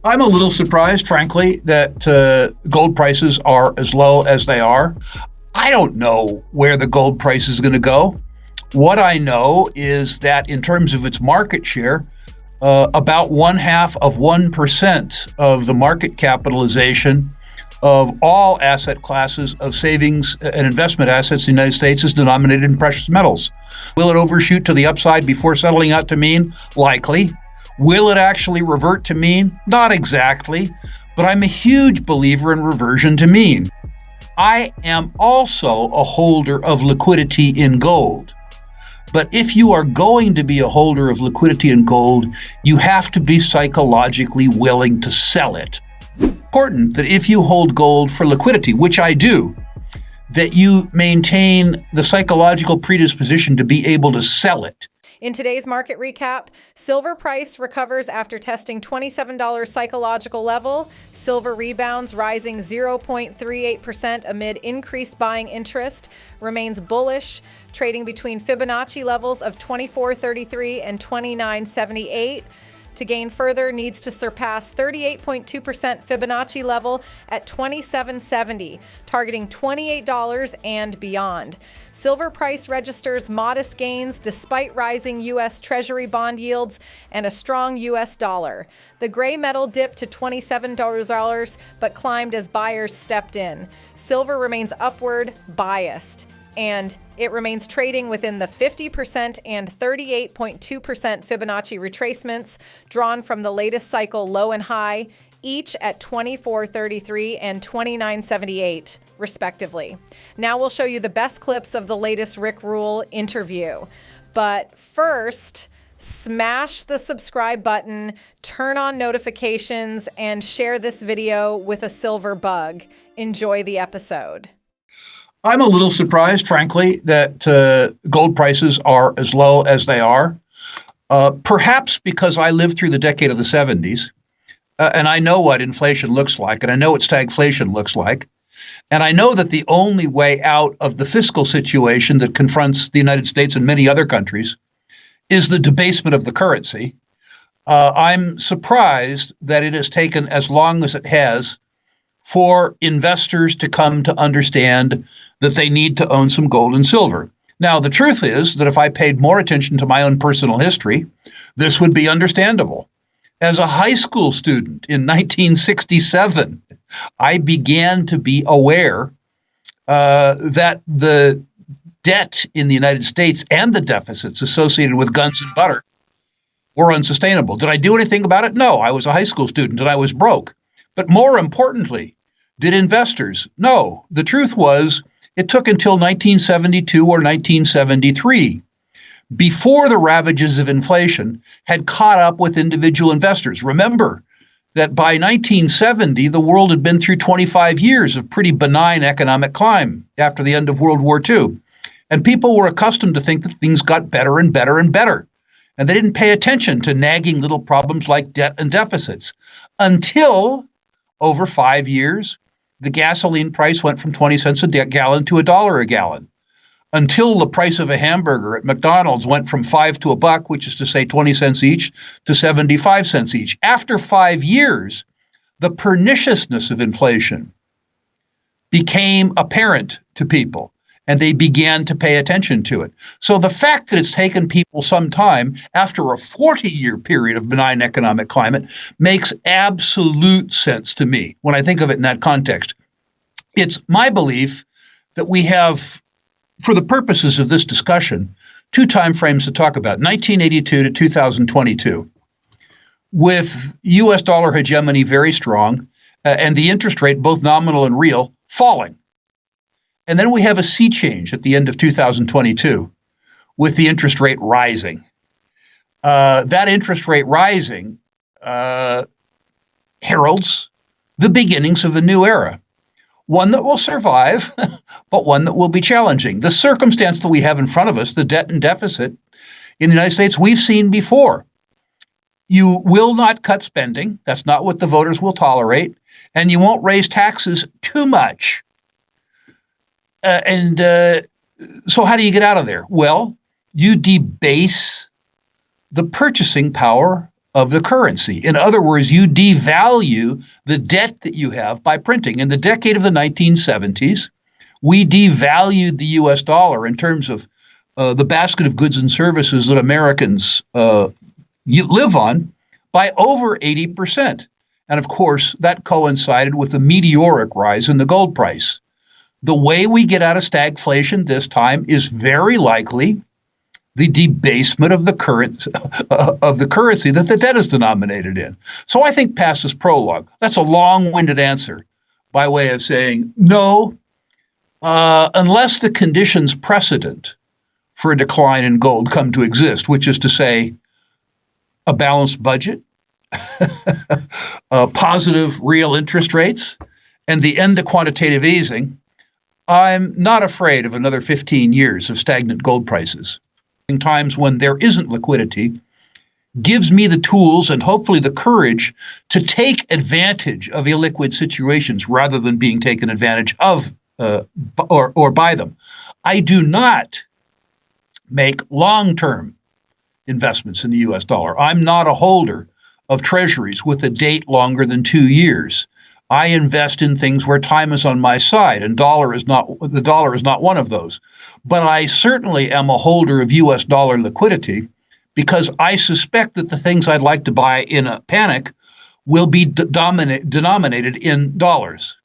I'm a little surprised, frankly, that gold prices are as low as they are. I don't know where the gold price is going to go. What I know is that in terms of its market share, about 0.5% of the market capitalization of all asset classes of savings and investment assets in the United States is denominated in precious metals. Will it overshoot to the upside before settling out to mean? Likely. Will it actually revert to mean? Not exactly, but I'm a huge believer in reversion to mean. I am also a holder of liquidity in gold. But if you are going to be a holder of liquidity in gold, you have to be psychologically willing to sell it. Important that if you hold gold for liquidity, which I do, that you maintain the psychological predisposition to be able to sell it. In today's market recap, silver price recovers after testing $27 psychological level. Silver rebounds, rising 0.38% amid increased buying interest, remains bullish, trading between Fibonacci levels of 24.33 and 29.78. To gain further, needs to surpass 38.2% Fibonacci level at 27.70, targeting $28 and beyond. Silver price registers modest gains despite rising US Treasury bond yields and a strong US dollar. The gray metal dipped to $27 but climbed as buyers stepped in. Silver remains upward biased, and it remains trading within the 50% and 38.2% Fibonacci retracements drawn from the latest cycle low and high, each at 24.33 and 29.78, respectively. Now we'll show you the best clips of the latest Rick Rule interview. But first, smash the subscribe button, turn on notifications, and share this video with a silver bug. Enjoy the episode. I'm a little surprised, frankly, that gold prices are as low as they are, perhaps because I lived through the decade of the 70s, and I know what inflation looks like, and I know what stagflation looks like, and I know that the only way out of the fiscal situation that confronts the United States and many other countries is the debasement of the currency. I'm surprised that it has taken as long as it has for investors to come to understand that they need to own some gold and silver. Now, the truth is that if I paid more attention to my own personal history, this would be understandable. As a high school student in 1967, I began to be aware that the debt in the United States and the deficits associated with guns and butter were unsustainable. Did I do anything about it? No, I was a high school student and I was broke. But more importantly, did investors? No. The truth was, it took until 1972 or 1973 before the ravages of inflation had caught up with individual investors. Remember that by 1970, the world had been through 25 years of pretty benign economic climb after the end of World War II. And people were accustomed to think that things got better and better and better. And they didn't pay attention to nagging little problems like debt and deficits until over 5 years, the gasoline price went from 20 cents a gallon to $1 a gallon, until the price of a hamburger at McDonald's went from $5 to $1, which is to say 20 cents each, to 75 cents each. After 5 years, the perniciousness of inflation became apparent to people, and they began to pay attention to it. So the fact that it's taken people some time after a 40-year period of benign economic climate makes absolute sense to me when I think of it in that context. It's my belief that we have, for the purposes of this discussion, two time frames to talk about, 1982 to 2022, with US dollar hegemony very strong and the interest rate, both nominal and real, falling. And then we have a sea change at the end of 2022 with the interest rate rising. That interest rate rising heralds the beginnings of a new era, one that will survive, but one that will be challenging. The circumstance that we have in front of us, the debt and deficit in the United States, we've seen before. You will not cut spending. That's not what the voters will tolerate. And you won't raise taxes too much. So how do you get out of there? Well, you debase the purchasing power of the currency. In other words, you devalue the debt that you have by printing. In the decade of the 1970s, we devalued the US dollar in terms of the basket of goods and services that Americans live on by over 80%. And of course, that coincided with the meteoric rise in the gold price. The way we get out of stagflation this time is very likely the debasement of the currency that the debt is denominated in. So I think past this prologue. That's a long-winded answer by way of saying no, unless the conditions precedent for a decline in gold come to exist, which is to say a balanced budget, positive real interest rates, and the end to quantitative easing, I'm not afraid of another 15 years of stagnant gold prices. In times when there isn't liquidity, gives me the tools and hopefully the courage to take advantage of illiquid situations rather than being taken advantage of or by them. I do not make long-term investments in the US dollar. I'm not a holder of treasuries with a date longer than 2 years. I invest in things where time is on my side, and the dollar is not one of those. But I certainly am a holder of US dollar liquidity because I suspect that the things I'd like to buy in a panic will be denominated in dollars.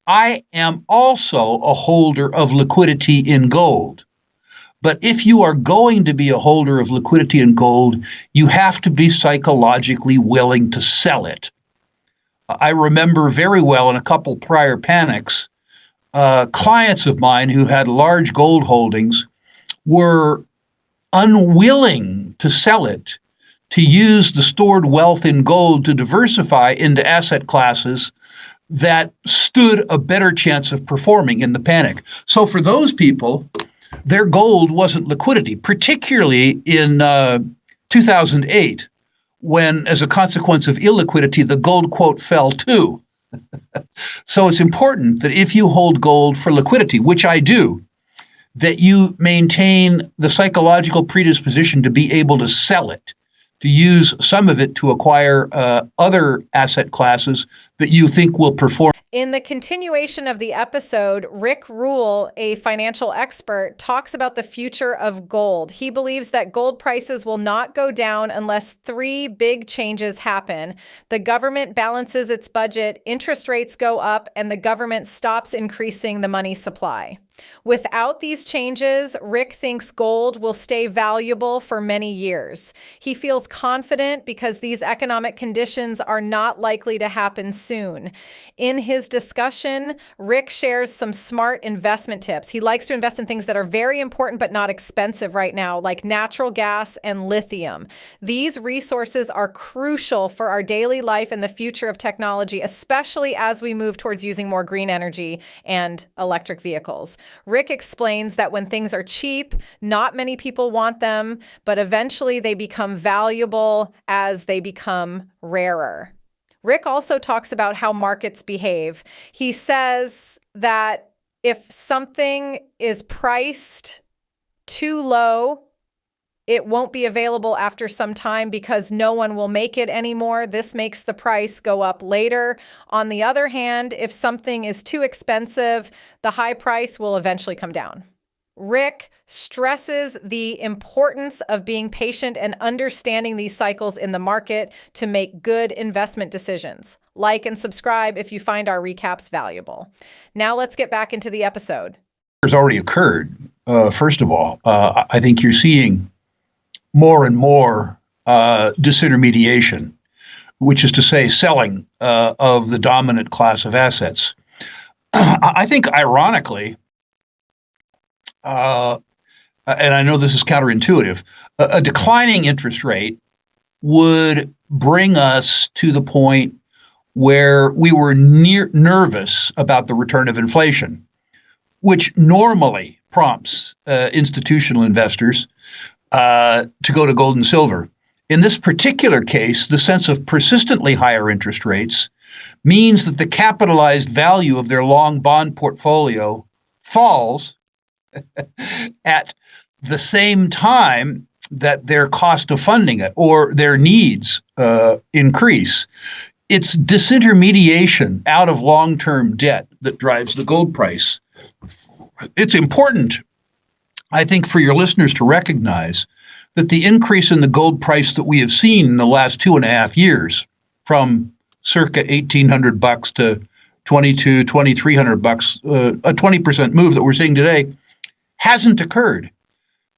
I am also a holder of liquidity in gold. But if you are going to be a holder of liquidity in gold, you have to be psychologically willing to sell it. I remember very well in a couple prior panics, clients of mine who had large gold holdings were unwilling to sell it, to use the stored wealth in gold to diversify into asset classes that stood a better chance of performing in the panic. So for those people, their gold wasn't liquidity, particularly in 2008, when, as a consequence of illiquidity, the gold quote fell too. So it's important that if you hold gold for liquidity, which I do, that you maintain the psychological predisposition to be able to sell it, to use some of it to acquire other asset classes that you think will perform. In the continuation of the episode, Rick Rule, a financial expert, talks about the future of gold. He believes that gold prices will not go down unless three big changes happen. The government balances its budget, interest rates go up, and the government stops increasing the money supply. Without these changes, Rick thinks gold will stay valuable for many years. He feels confident because these economic conditions are not likely to happen soon. In his discussion, Rick shares some smart investment tips. He likes to invest in things that are very important but not expensive right now, like natural gas and lithium. These resources are crucial for our daily life and the future of technology, especially as we move towards using more green energy and electric vehicles. Rick explains that when things are cheap, not many people want them, but eventually they become valuable as they become rarer. Rick also talks about how markets behave. He says that if something is priced too low, it won't be available after some time because no one will make it anymore. This makes the price go up later. On the other hand, if something is too expensive, the high price will eventually come down. Rick stresses the importance of being patient and understanding these cycles in the market to make good investment decisions. Like and subscribe if you find our recaps valuable. Now let's get back into the episode. Has already occurred. First of all, I think you're seeing more and more disintermediation, which is to say selling of the dominant class of assets. I think ironically, and I know this is counterintuitive, a declining interest rate would bring us to the point where we were nervous about the return of inflation, which normally prompts institutional investors to go to gold and silver. In this particular case, the sense of persistently higher interest rates means that the capitalized value of their long bond portfolio falls at the same time that their cost of funding it or their needs increase. It's disintermediation out of long-term debt that drives the gold price. It's important, I think, for your listeners to recognize that the increase in the gold price that we have seen in the last 2.5 years, from circa $1,800 to $2,300, a 20% move that we're seeing today, hasn't occurred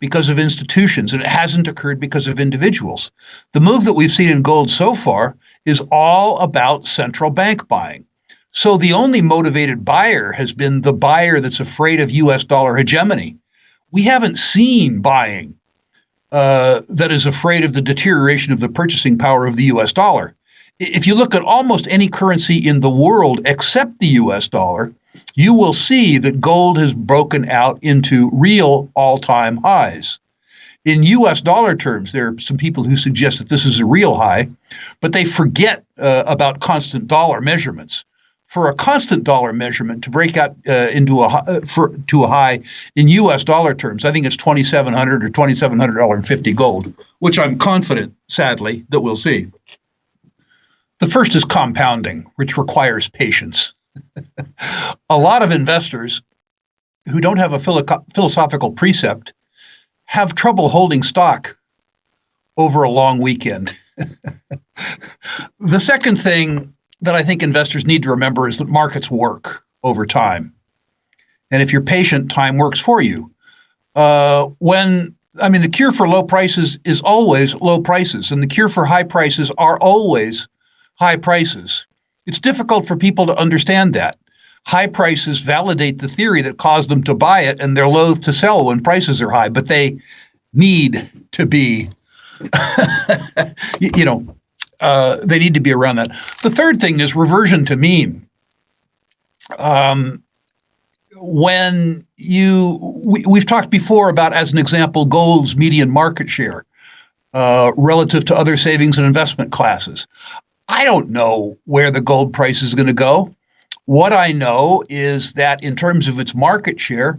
because of institutions, and it hasn't occurred because of individuals. The move that we've seen in gold so far is all about central bank buying. So the only motivated buyer has been the buyer that's afraid of US dollar hegemony. We haven't seen buying that is afraid of the deterioration of the purchasing power of the US dollar. If you look at almost any currency in the world except the US dollar, you will see that gold has broken out into real all-time highs. In US dollar terms, there are some people who suggest that this is a real high, but they forget about constant dollar measurements. For a constant dollar measurement to break out to a high in US dollar terms, I think it's $2,700 or $2,700.50 gold, which I'm confident, sadly, that we'll see. The first is compounding, which requires patience. A lot of investors who don't have a philosophical precept have trouble holding stock over a long weekend. The second thing that I think investors need to remember is that markets work over time. And if you're patient, time works for you. The cure for low prices is always low prices, and the cure for high prices are always high prices. It's difficult for people to understand that. High prices validate the theory that caused them to buy it, and they're loath to sell when prices are high, but they need to be, they need to be around that. The third thing is reversion to mean. We've talked before about, as an example, gold's median market share relative to other savings and investment classes. I don't know where the gold price is going to go. What I know is that in terms of its market share,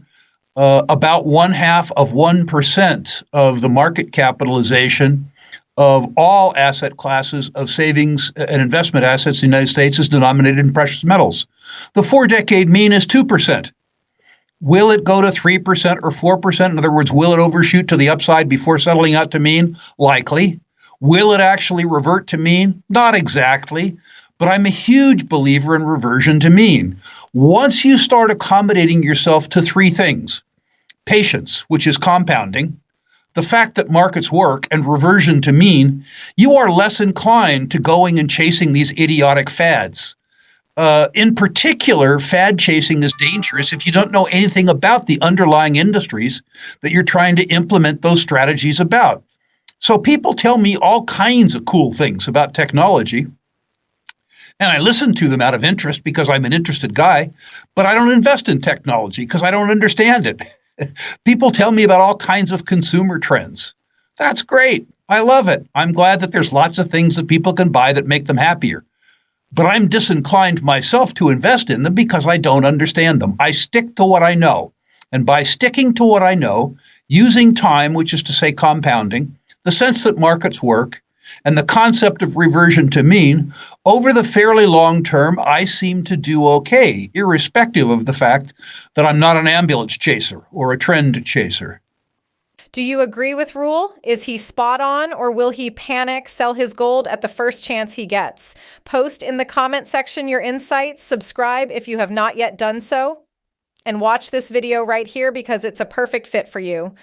about 0.5% of the market capitalization of all asset classes of savings and investment assets in the United States is denominated in precious metals. The 4-decade mean is 2%. Will it go to 3% or 4%? In other words, will it overshoot to the upside before settling out to mean? Likely. Will it actually revert to mean? Not exactly, but I'm a huge believer in reversion to mean. Once you start accommodating yourself to three things: patience, which is compounding, the fact that markets work, and reversion to mean, you are less inclined to going and chasing these idiotic fads. In particular, fad chasing is dangerous if you don't know anything about the underlying industries that you're trying to implement those strategies about. So people tell me all kinds of cool things about technology, and I listen to them out of interest because I'm an interested guy, but I don't invest in technology because I don't understand it. People tell me about all kinds of consumer trends. That's great. I love it. I'm glad that there's lots of things that people can buy that make them happier. But I'm disinclined myself to invest in them because I don't understand them. I stick to what I know. And by sticking to what I know, using time, which is to say compounding, the sense that markets work, and the concept of reversion to mean, over the fairly long term, I seem to do okay, irrespective of the fact that I'm not an ambulance chaser or a trend chaser. Do you agree with Rule? Is he spot on, or will he panic, sell his gold at the first chance he gets? Post in the comment section your insights, subscribe if you have not yet done so, and watch this video right here because it's a perfect fit for you.